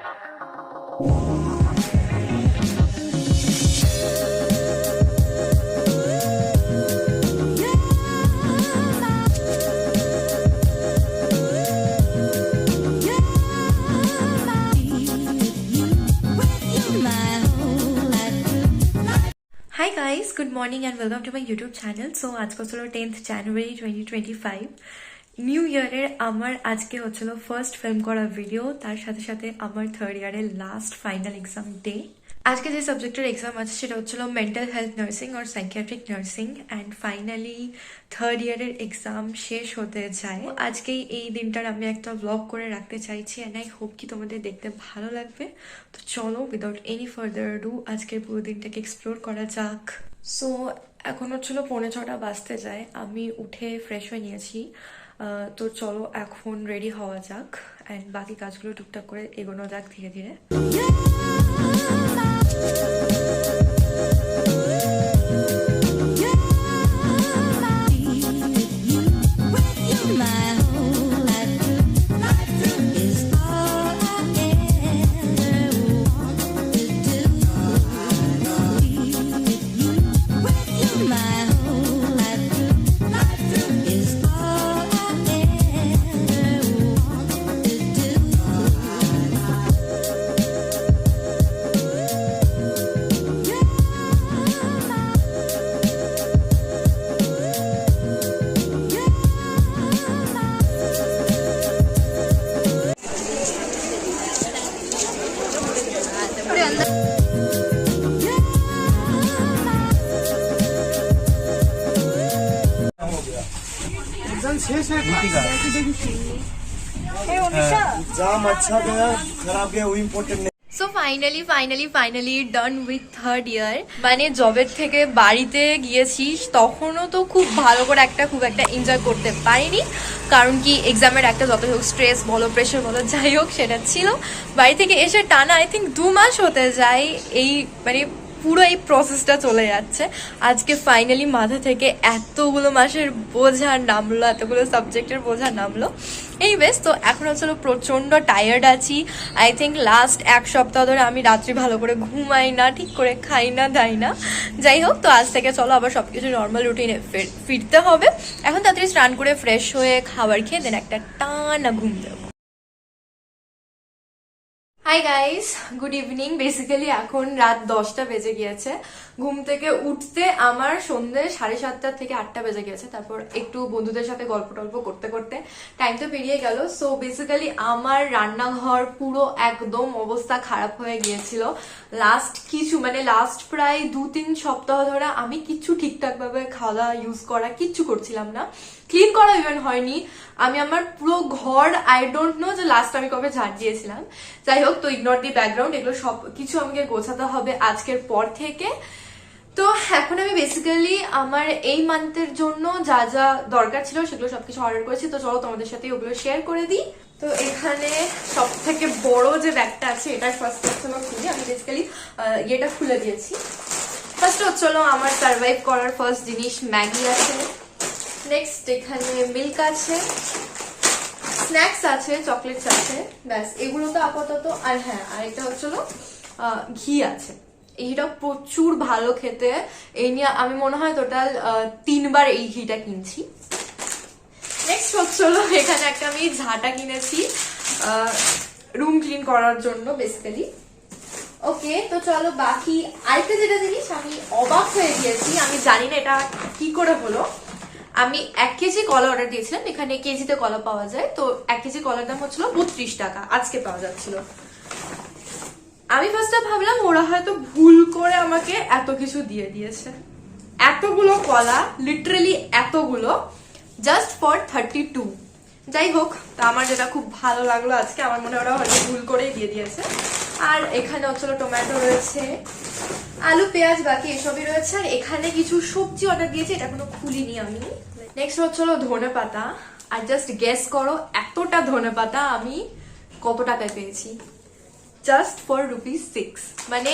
Hi guys, good morning and welcome to my YouTube channel. So আজকে হচ্ছিল 10th January 2025 new ইয়ারের আমার আজকে হচ্ছিল ফার্স্ট ফিল্ম করা ভিডিও, তার সাথে সাথে আমার থার্ড ইয়ারের লাস্ট ফাইনাল এক্সাম ডে। আজকে যে সাবজেক্টের এক্সাম আছে সেটা হচ্ছিল মেন্টাল হেলথ নার্সিং আর psychiatric nursing, and finally third ইয়ারের এক্সাম শেষ হতে যায়। আজকেই এই দিনটার আমি একটা ব্লগ করে রাখতে চাইছি অ্যান্ড আই হোপ কি তোমাদের দেখতে ভালো লাগবে। তো চলো উইদাউট এনি ফার্দার ডু আজকের পুরো দিনটাকে এক্সপ্লোর করা যাক। সো এখন হচ্ছিল 5:45 বাজতে যায়, আমি উঠে ফ্রেশ হয়ে নিয়েছি। তো চলো এখন রেডি হওয়া যাক অ্যান্ড বাকি কাজগুলো টুকটাক করে এগোনো যাক ধীরে ধীরে। एग्जाम अच्छा गया खराब गया वो इम्पोर्टेंट नहीं। So finally done with third year. মানে জবের থেকে বাড়িতে গিয়েছি তখনও তো খুব ভালো করে খুব একটা এনজয় করতে পারিনি, কারণ কি এক্সামের একটা যত হোক স্ট্রেস বলো প্রেশার বলো যাই হোক সেটা ছিল। বাড়ি থেকে এসে টানা আই থিঙ্ক 2 মাস হতে যায় এই মানে পুরো এই প্রসেসটা চলে যাচ্ছে। আজকে ফাইনালি মাথা থেকে এতগুলো মাসের বোঝা নামলো, এতগুলো সাবজেক্টের বোঝা নামলো। এই বেশ, তো এখন আসলে প্রচণ্ড টায়ার্ড আছি। আই থিঙ্ক লাস্ট 1 সপ্তাহ ধরে আমি রাত্রি ভালো করে ঘুমাই না, ঠিক করে খাই না দাই না। যাই হোক, তো আজ থেকে চলো আবার সব কিছু নর্মাল রুটিনে ফিরতে হবে। এখন তাড়াতাড়ি স্নান করে ফ্রেশ হয়ে খাবার খেয়ে দেন একটা টানা ঘুম দেবো। Hi guys, good evening. Basically এখন রাত 10টা বেজে গিয়েছে। ঘুম থেকে উঠতে আমার সন্ধ্যে 7:30 থেকে 8টা বেজে গিয়েছে। তারপর একটু বন্ধুদের সাথে গল্প টল্প করতে করতে টাইম তো পেরিয়ে গেল। সো বেসিক্যালি আমার রান্নাঘর পুরো একদম অবস্থা খারাপ হয়ে গিয়েছিল। লাস্ট প্রায় 2-3 সপ্তাহ ধরে আমি কিচ্ছু ঠিকঠাক ভাবে খাওয়া ইউজ করা কিচ্ছু করছিলাম না, ক্লিন করা ইভেন হয়নি। আমি আমার পুরো ঘর আই ডোন্ট নো যে লাস্ট আমি কবে ঝাড় দিয়েছিলাম। যাই হোক, তো ইগনোর দি ব্যাকগ্রাউন্ড, এগুলো সব কিছু আমাকে গোছাতে হবে আজকের পর থেকে। তো এখন আমি বেসিক্যালি আমার এই মান্থের জন্য যা যা দরকার ছিল সেগুলো সবকিছু অর্ডার করেছি। তো চলো তোমাদের সাথে ওগুলো শেয়ার করে দিই। তো এখানে সব থেকে বড় যে ব্যাগটা আছে এটা ফার্স্ট খুলি। আমি বেসিক্যালি এটা খুলে দিয়েছি। ফার্স্ট হচ্ছিল আমার সার্ভাইভ করার ফার্স্ট জিনিস ম্যাগি আছে, নেক্সট এখানে মিল্ক আছে, স্ন্যাক্স আছে, চকলেটস আছে, ব্যাস এগুলো তো আপাতত। আর হ্যাঁ, আর এটা হচ্ছিল ঘি আছে। এইটা প্রচুর ভালো খেতে, এই নিয়ে আমি মনে হয় টোটাল 3 বার এই ঘিটা কিনছি। নেক্সট হচ্ছিল এখানে একটা আমি ঝাঁটা কিনেছি রুম ক্লিন করার জন্য বেসিক্যালি। ওকে, তো চলো বাকি আরেকটা যেটা জিনিস আমি অবাক হয়ে গিয়েছি, আমি জানি না এটা কি করে হলো। আমি 1 কেজি কলা অর্ডার দিয়েছিলাম, এখানে কেজিতে কলা পাওয়া যায়। তো 1 কেজি কলার দাম হচ্ছিল 32 টাকা, আজকে পাওয়া যাচ্ছিল। আমি ফার্স্টে ভাবলাম ওরা হয়তো ভুল করে আমাকে এত কিছু দিয়ে দিয়েছে। এতগুলো কলা, লিটারেলি এতগুলো, জাস্ট ফর 32। যাই হোক, তো আমার যেটা খুব ভালো লাগলো আজকে, আমার মনে হয় ওরা হয়তো ভুল করেই দিয়ে দিয়েছে। আর এখানে হচ্ছিল টমেটো রয়েছে, আলু পেঁয়াজ বাকি এসবই রয়েছে। আর এখানে কিছু সবজি অর্ডার দিয়েছি, এটা কোনো খুলিনি আমি। নেক্সট হচ্ছিল ধনে পাতা। আর জাস্ট গেস করো এতটা ধনে পাতা আমি কত টাকায় পেয়েছি, জাস্ট ফর ₹6। মানে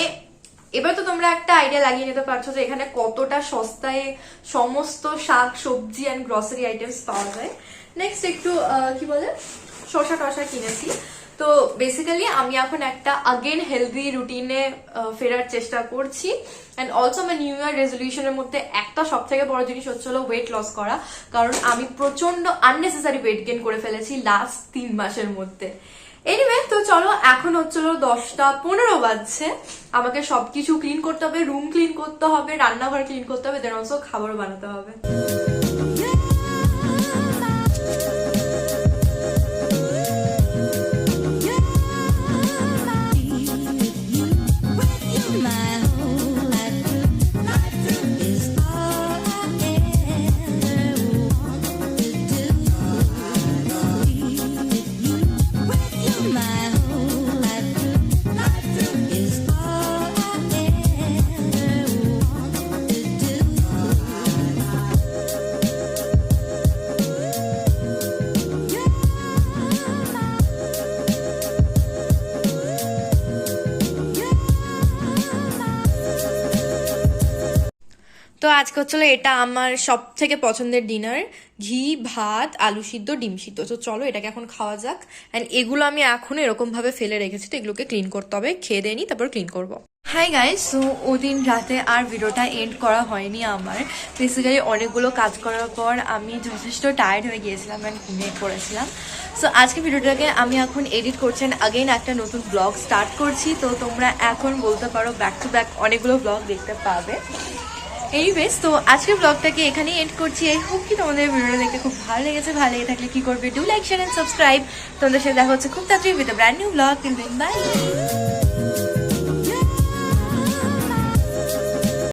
এবার তো তোমরা একটা আইডিয়া লাগিয়ে নিতে পারছো যে এখানে কতটা সস্তায় সমস্ত শাক সবজি অ্যান্ড গ্রসারি আইটেমস পাওয়া যায়। নেক্সট একটু কি বলে শসা টসা কিনেছি। তো বেসিক্যালি আমি এখন একটা আগেন হেলদি রুটিনে ফেরার চেষ্টা করছি অ্যান্ড অলসো আমার নিউ ইয়ার রেজলিউশনের মধ্যে একটা সব থেকে বড় জিনিস হচ্ছে ওয়েট লস করা, কারণ আমি প্রচন্ড আননেসেসারি ওয়েট গেইন করে ফেলেছি লাস্ট 3 মাসের মধ্যে। এনিওয়ে, তো চলো এখন হচ্ছিল 10:15 বাজছে, আমাকে সবকিছু ক্লিন করতে হবে, রুম ক্লিন করতে হবে, রান্নাঘর ক্লিন করতে হবে, দেন অলসো খাবারও বানাতে হবে। তো আজকে হচ্ছিল এটা আমার সব থেকে পছন্দের ডিনার, ঘি ভাত আলু সিদ্ধ ডিম সিদ্ধ। তো চলো এটাকে এখন খাওয়া যাক। অ্যান্ড এগুলো আমি এখন এরকম ভাবে ফেলে রেখেছি, তো এগুলোকে ক্লিন করতে হবে, খেয়ে দিয়ে নি তারপর ক্লিন করবো। হাই গাইস, সো ওদিন রাতে আর ভিডিওটা এন্ড করা হয়নি আমার। বেসিক্যালি অনেকগুলো কাজ করার পর আমি যথেষ্ট টায়ার্ড হয়ে গিয়েছিলাম অ্যান্ড ঘুমিয়ে পড়েছিলাম। সো আজকে ভিডিওটাকে আমি এখন এডিট করছি, আগেন একটা নতুন ব্লগ স্টার্ট করছি। তো তোমরা এখন বলতে পারো ব্যাক টু ব্যাক অনেকগুলো ব্লগ দেখতে পাবে। এনিওয়েজ, তো আজকের ব্লগটাকে এখানেই এন্ড করছি। আই হোপ কি তোমাদের ভিডিওটা দেখতে খুব ভালো লেগেছে। ভালো লেগে থাকলে কি করবে, do like share and subscribe. তোমাদের সাথে দেখা হচ্ছে খুব তাড়াতাড়ি with a brand new vlog. Till then by.